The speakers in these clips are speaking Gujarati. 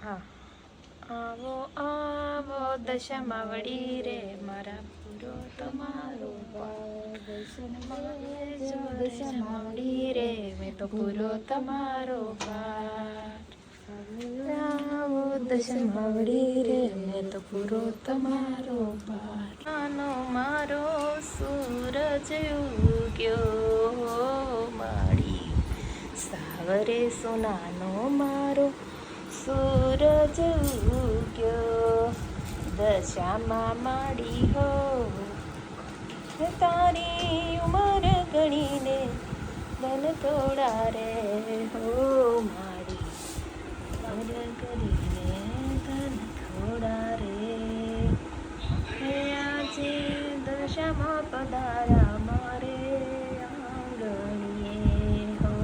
હા. આવો આવો દશામાં વળી રે મારા પૂરો તમારો દશામાં વળી રે મેં તો પૂરો તમારો પાર. આવો દશામાં વળી રે મેં તો પૂરો તમારો પાર. આનો મારો સૂરજ ઉગ્યો માડી સાવરે સોનાનો મારો સૂરજ ઉગ્યો દશામાં માડી હો તારી ઉમર ગણીને ધન થોડા રે હો માડી ઉમર ગણીને ધન થોડા રે હે આજે દશામાં પધારા મારે આંગણીએ હો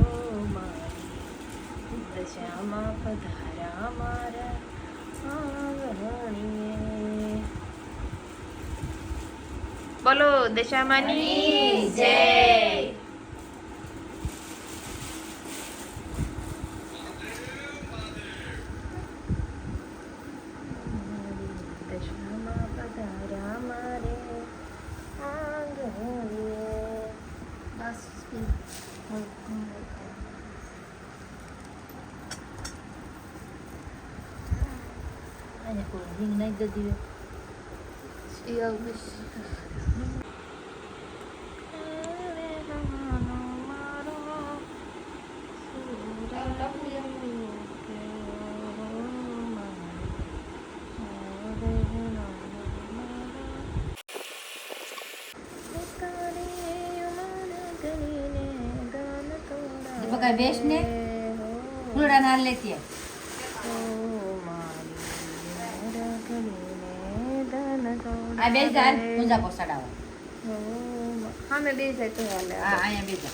માડી દશામાં પધારા મારા આંગણીએ. બોલો દશામાની જય. દશામાં પધારા મારે આંગણીએ. બસ Hanya kurang dingin aja dia. Iya guys. Dia pakai base nih. Udah nahan letti ya. આ બે જાન પૂજા પોસાડાવો. હા મેં બે જાય તો હાલે. હા અહીંયા બે જા.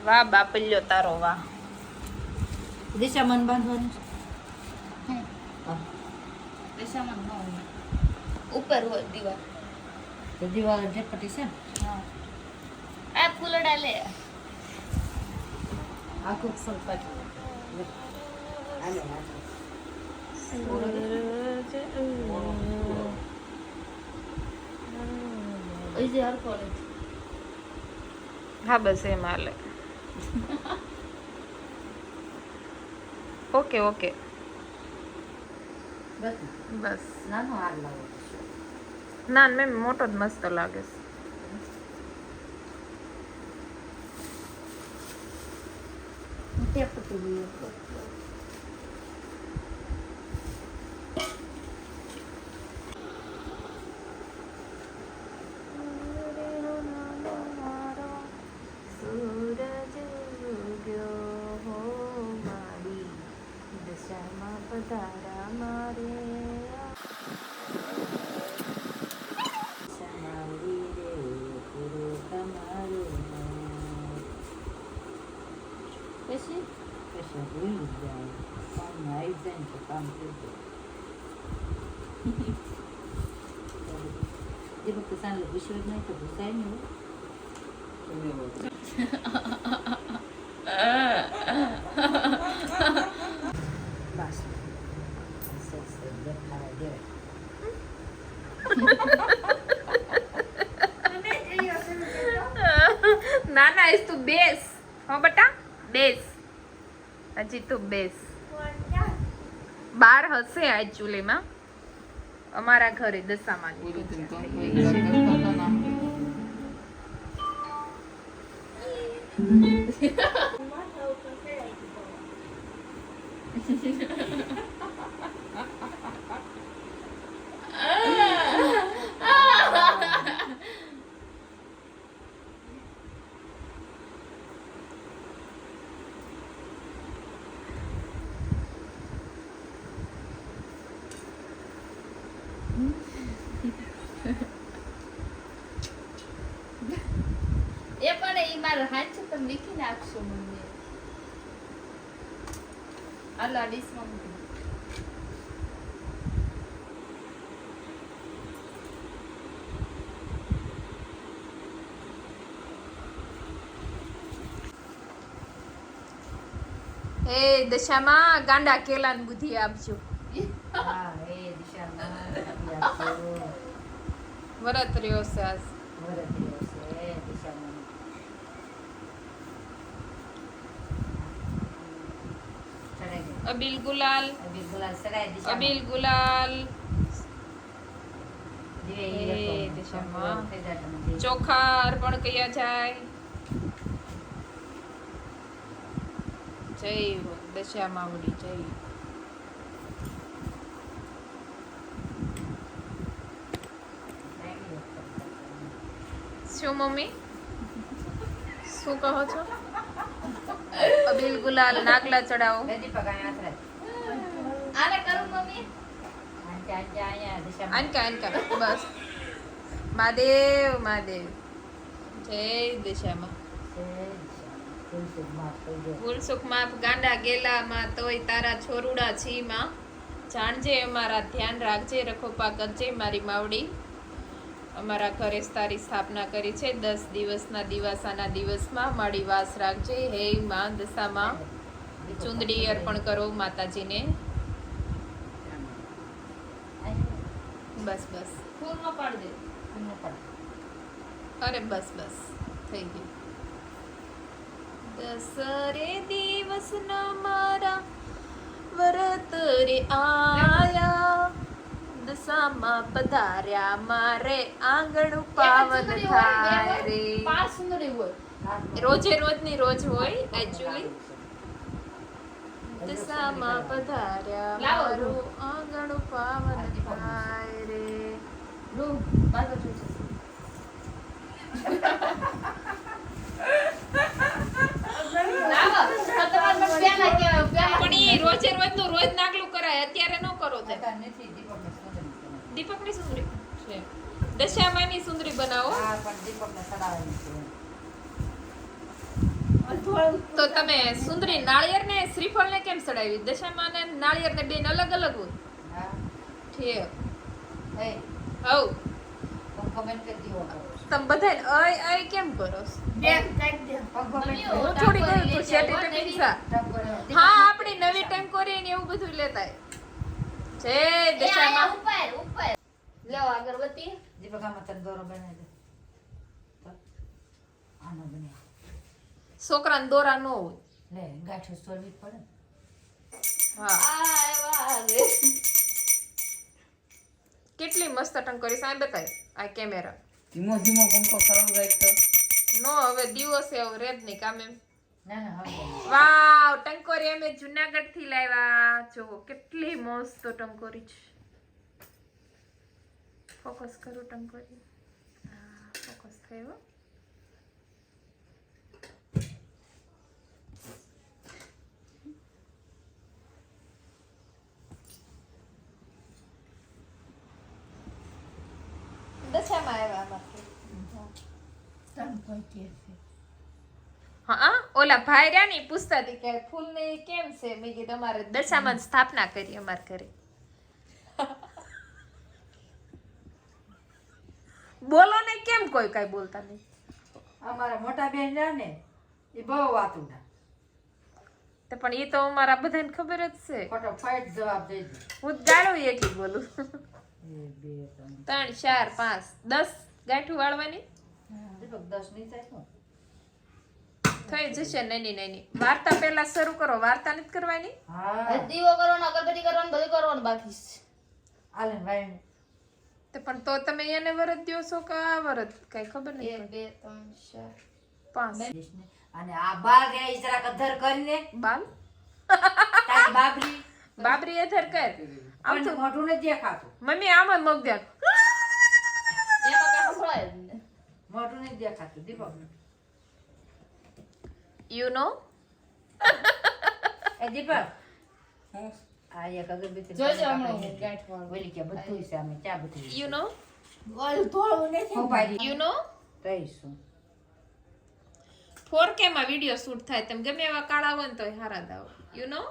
વાહ બાપલ્યો તારો વાહ. દિશામાન બાંધવાનું છે. દશામાન ન હોય ઉપર હોય દીવાલ. તો દિવાલ ઝટપટી છે ને. હા આ ફૂલડા લે આખું સલપાટી. હાલે હાલે. ઓય યાર કોલેજ. હા બસ એમ હાલે. ઓકે ઓકે બસ. નાનો હાર લાવો. ના મેમ મોટો જ મસ્ત લાગે છે. ત્યાં પતી પધારા મારે સમાવડી રે પૂરો તમારો પછી ભૂલી જાય. કામમાં આવી જાય ને તો કામ થઈ જાય. એ વખતે સાંજે ભૂસ્યો જ નહીં તો ભૂસાય નહીં. બસ દેખાડા દેવાય. ના ના ઇસ તું બેસ હો બટા બેસ. હજી તું બેસ. બાર હશે એકચ્યુઅલીમાં અમારા ઘરે દશામાં એ પણ ઈ મારો હાથ તમે લીખી નાખશો મને. આલા ડીશમાં મૂકી દો. હે દશામાં ગાંડા કેલાન બુદ્ધિ આપજો. હા એ દિશામાં બુદ્ધિ આપજો. વરત રહ્યો છે આજ. વરત રહ્યો છે દિશામાં. ચડાઈ ગઈ. અબીલ ગુલાલ અબીલ ગુલાલ ચડાઈ દિશામાં. અબીલ ગુલાલ દિવે એ ઈ રખો. દિશામાં. થઈ જાય તમે જે. ચોખા અર્પણ કયા જાય. જય હો દશામાં વડી જય. શું મમ્મી શું કહો છો? અબીલ ગુલાલ નાગલા ચડાવો. બે દીપક અહીંયા હાથ રાખ. આને કરું મમ્મી. આંચે આંચે અહીંયા દિશામાં. આનકા આનકા બસ. મહાદેવ મહાદેવ જય દશામાં. ભૂલ સુખ માફ ગાંડા ગેલા માં તોય તારા છોરુડા છી માં. જાણજે અમારા ધ્યાન રાખજે રખોપા કરજે મારી માવડી. અમારા ઘરે તારી સ્થાપના કરી છે 10 દિવસના દિવાસાના દિવસમાં મારી વાસ રાખજે હે માં દશામાં. ચુંદડી અર્પણ કરો માતાજીને. બસ બસ ફૂલમાં પાડ દે. અરે બસ બસ થઈ ગયું. દસરે દિવસ ના મારા વરત રે આયા. દશામાં પધાર્યા મારે આંગણ પાવન થાય રે. રોજે રોજની રોજ હોય એકચ્યુઅલી. દશામાં પધાર્યા મારું આંગણ પાવન થાય રે. પણ ઈ રોજે રોજનું રોજ નાગલું કરાય અત્યારે ન કરો તે. દીપકની સુંદરી છે. દશામાની સુંદરી બનાવો. હા પણ દીપકને ચડાવવાની છે. તો તમે સુંદરી નાળિયેર ને શ્રીફળ ને કેમ ચડાવી? દશામાં ને નાળિયેર ને બેન અલગ અલગ હોય. હા ઠીક. એ હવ પંખો બંધ કરી દીવો. તમે બધા અય અય કેમ કરો છો? પંખો બંધ કરી. હું થોડી કહું છું શેટી તે પિંસા. હા આપણી નવી ટેમ્પોરી ને એવું બધું લેતા જય દશામાં. લેવો અગરબત્તી. દીપક આમાં તને દોરો બનાવી દે. તો આનો બને. છોકરાને દોરા ન હોય. લે ગાંઠો સોલવી પડે. હા કેટલી મસ્ત ટંકોરી સાંઈ બતાય આ કેમેરા. ધીમો ધીમો પંખો ચાલુ રાખ તો. નો હવે દિવસે હવે રેત નહીં કામ એમ. ના ના હવે વાવ ટંકોરી અમે જુનાગઢ થી લાવ્યા. જો કેટલી મસ્ત ટંકોરી છે. ફોકસ કરું ટંકોરી. હા ફોકસ થયો. દશામાં આવ્યા આમાંથી. હા ઓલા ભાઈ રહ્યા ને પૂછતા હતી કે ફૂલ ને કેમ છે. મેં કીધું અમારે દશામાં સ્થાપના કરી અમાર ઘરે. બોલો ને કેમ કોઈ કઈ બોલતા નહીં. અમારા મોટા બેન રહ્યા ને એ બહુ વાતુડા. તો પણ એ તો અમારા બધાને ખબર જ છે. ફટાફટ જવાબ દઈ દે. હું ગાળો એકી બોલું. 1 2 3 4 5 10 ગાંઠું વાળવાની દીપક 10 નહીં થાય તો થઈ જશે. નાની નાની વાર્તા પહેલા શરૂ કરો. વાર્તા નથી કરવાની. હા દીવો કરવાનો અગરબત્તી કરવાનું બધું કરવાનું બાકી છે. આલે ભાઈ તો પણ તો તમે એને વરત દ્યો છો કે આ વરત કઈ ખબર 1 નહીં. 2 3 4 5 અને આ બાર ગયા ઈ જરાક અધર કરીને બાલ તારી બાબરી બાબરી અધર કર. આમ પણ તો મોઢું નથી દેખાતું. મમ્મી આમ જ મગ દે. એમાં કાંઈ સંભળાય જ નહીં. મોઢું નથી દેખાતું દીપક. યુ નો એ દીપક આ એક અગરબત્તી જોજો હમણાં હું ગાંઠ વાળું. બોલી કે બધું છે અમે ચા બધું યુ નો ઓલું ધોળું નથી. ખોપારી યુ નો તઈશું 4K માં વિડીયો શૂટ થાય તેમ ગમે એવા કાળા હોય ને તોય હારા દાવ યુ નો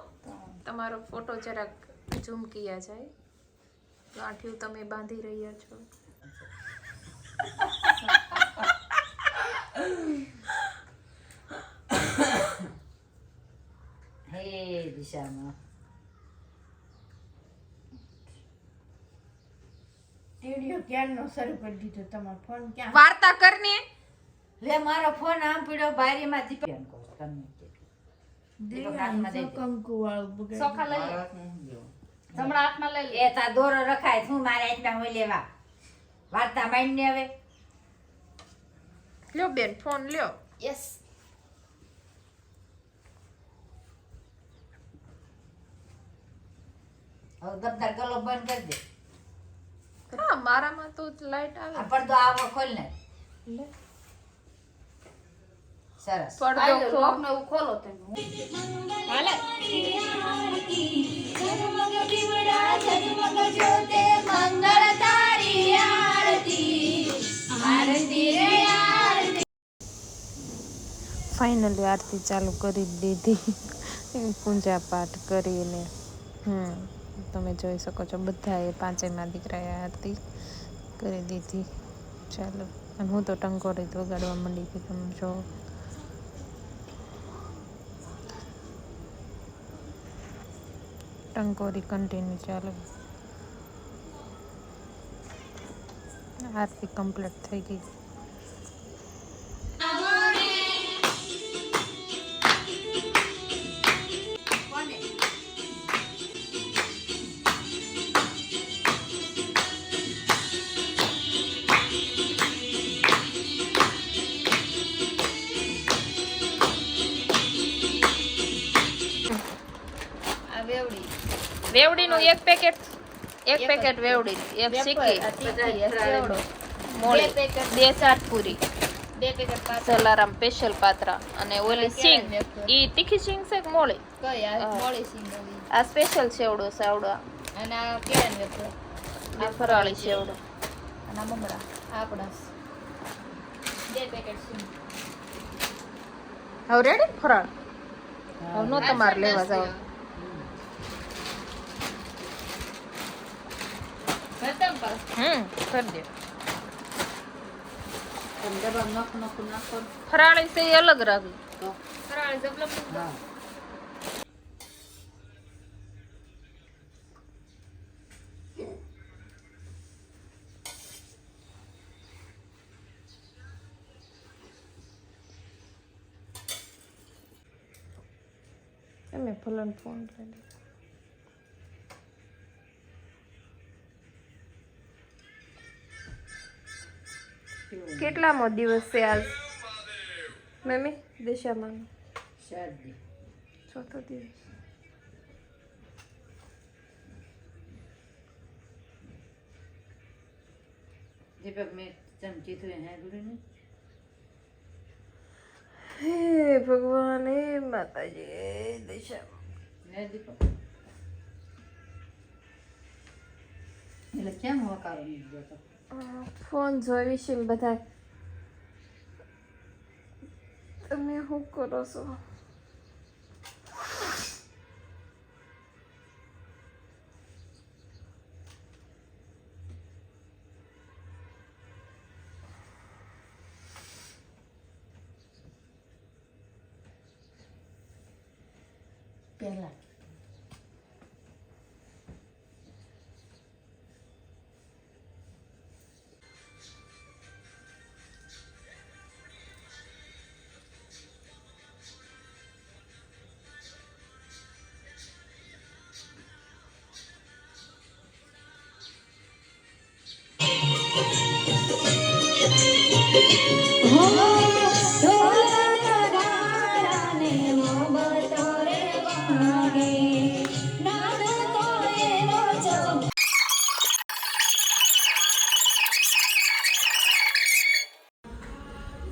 તમારો ફોટો જરાક ઝૂમ કિયા જાય ગાંઠિયું તમે બાંધી રહ્યા છો હે દિશામાં ટીડીઓ ક્યારનો શરૂ કરી દીધો તમારો ફોન ક્યાં વાર્તા કરને લે મારો ફોન આમ પડ્યો બારીમાં દીપક કહો તમે દીપક હાથમાં દઈ દે. કંકુ વાળું બગાડી ચોખા લઈ લે જમણા હાથમાં લઈ લે એ તા દોરો રખાય શું મારા હાથમાં હોય લેવા વાર્તા માંડ ને હવે લ્યો બેન ફોન લ્યો યસ હવે ગબ્બર ગલો બંધ કરી દે હા મારામાં તો લાઈટ આવે આ પડદો આવો ખોલ ને લે સરસ પડદો લોક ને એવું ખોલો તમે હાલે ફાઇનલી આરતી ચાલુ કરી દીધી પૂજા પાઠ કરીને તમે જોઈ શકો છો બધાએ પાંચેયમાં દીકરાએ આરતી કરી દીધી ચાલો અને હું તો ટંકોરી વગાડવા માંડી હતી તમે જો ટંકોરી કન્ટિન્યુ ચાલો આરતી કમ્પ્લીટ થઈ ગઈ આ વેવડી વેવડીનું એક પેકેટ વેવડી એક સિક્કી સેવડો મોળી બે પેકેટ. 2 ચાટ પૂરી 2 પેકેટ પાછળ સલારામ સ્પેશિયલ પાત્રા અને ઓલી સિંગ ઈ તીખી સિંગ છે કે મોળી કઈ આ મોળી સિંગલી આ સ્પેશિયલ સેવડો સાવડો અને આ કેળન વેફર આ ફરાળી સેવડો અને આ મમરા આપણા 2 પેકેટ સિંગ હવે રેડી ફરાળ હવે નો તમારે લેવા જાવ ખતમ પાસ કરી દે તમે ડબ્બા નખ નખ નાખો ફરાળી છે એ અલગ રાખી તો ફરાળી જબલમ હા એમે ફલન ફોન કરી કેટલામો દિવસ છે આજ મમ્મી દિશામાં શાદી ચોથો દિવસ દીપક મેં ચમચી તો હે ગુરુ ને હે ભગવાન હે માતાજી દિશા હે દીપક એટલે કેમ વકારો નહીં દેતો ફોન જોઈ છે બધા તમે શું કરો છો પહેલા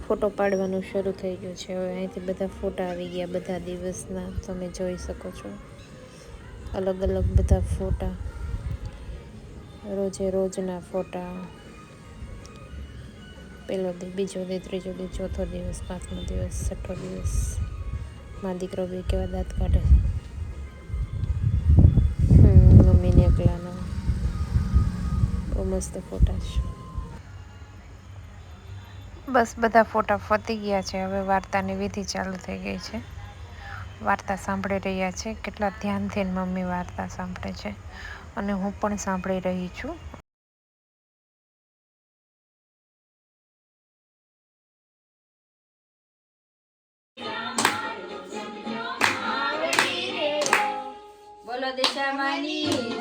ફોટો પાડવાનું શરૂ થઈ ગયું છે હવે અહીંથી બધા ફોટા આવી ગયા બધા દિવસના તમે જોઈ શકો છો અલગ અલગ બધા ફોટા રોજે રોજના ફોટા પહેલો દી, બીજો દી, ત્રીજો દી, ચોથો દિવસ, પાંચમો દિવસ, છઠ્ઠો દિવસ. મારો દીકરો બી કેવા દાંત કાઢે. મમ્મીને એકલાનો બહુ મસ્ત ફોટા છે. બસ બધા ફોટા પતી ગયા છે. હવે વાર્તાની વિધિ ચાલુ થઈ ગઈ છે. વાર્તા સાંભળી રહ્યા છે. કેટલા ધ્યાનથી મમ્મી વાર્તા સાંભળે છે અને હું પણ સાંભળી રહી છું. બોલો દિશામાની